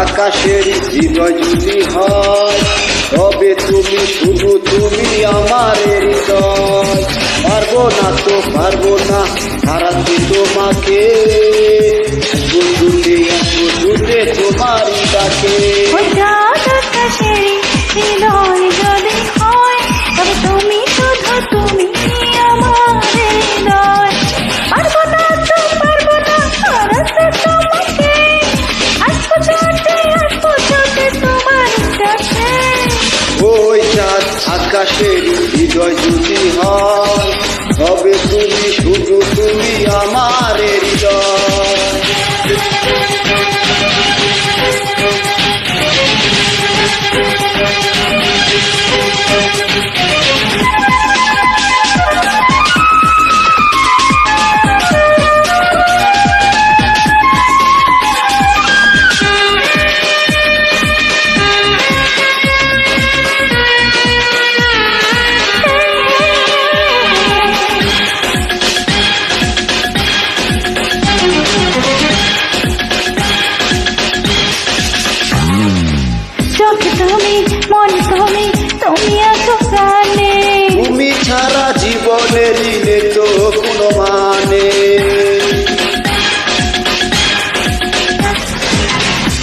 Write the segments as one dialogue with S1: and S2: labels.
S1: আকাশের হৃদয় যদি হয় তবে তুমি শুধু তুমি আমার হৃদয়। পারবো না হারাতে তোমাকে, বন্ধুতে বন্ধুতে তোমারই ডাকে।
S2: আকাশের হৃদয় যদি হয় তবে তুমি শুধু তুমি আমার হৃদয়। পারবো না হারাতে তোমাকে, আসবো চোটে তোমার কাছে।
S1: ওই চাঁদ আকাশের হৃদয় যদি হয় তবে তুমি শুধু তুমি আমার হৃদয়।
S2: চোখে তুমি, মনে তুমি, তুমি আছো প্রাণে।
S1: তুমি ছাড়া জীবনের নেই তো কোনো মানে।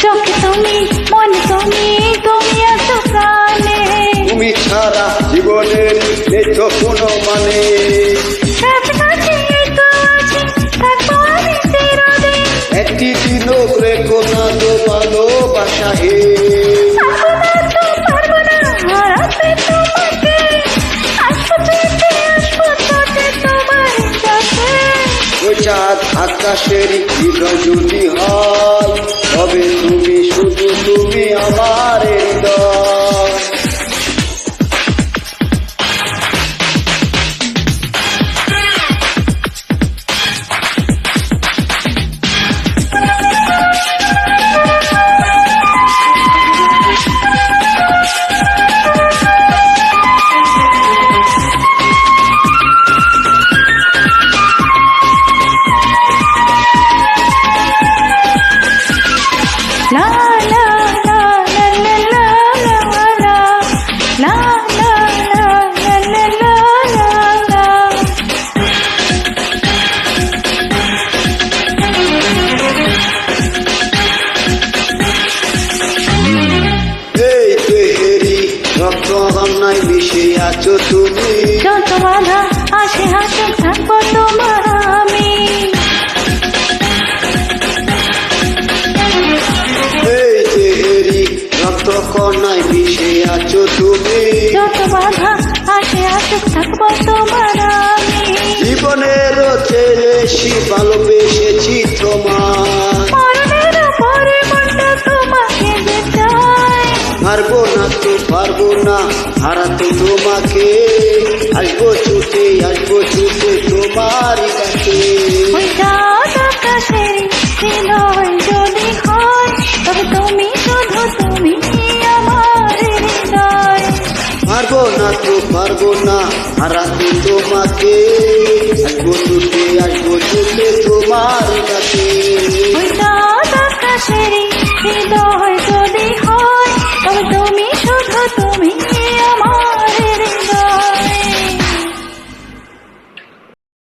S2: চোখে তুমি, মনে তুমি, তুমি আছো প্রাণে।
S1: তুমি ছাড়া জীবনের নেই তো কোনো মানে। একটি দিনও রেখো না তো ভালোবাসা হে। ওই চাঁদ আকাশের হৃদয় যদি হয় তবে তুমি শুধু তুমি আমার হৃদয়। রক্তনায় মিশে আছো তুমি,
S2: যত বাধা আসে হাসুক থাকবো তোমার আমি।
S1: এই দেহেরি রক্তকণায় মিশে আছো তুমি,
S2: যত বাধা আসে হাসুক থাকবো তোমার আমি।
S1: জীবনের চেয়ে বেশি ভালোবেসেছি তোমার।
S2: মরণের পরে মনটা তোমাকে যে চায়।
S1: পারবো না হারাতে তোমাকে, আসবো ছুটে তোমার কাছে।
S2: ওই চাঁদ আকাশের হৃদয় যদি হয় তবে তুমি শুধু তুমি আমার হৃদয়।
S1: পারবো না হারাতে তোমাকে।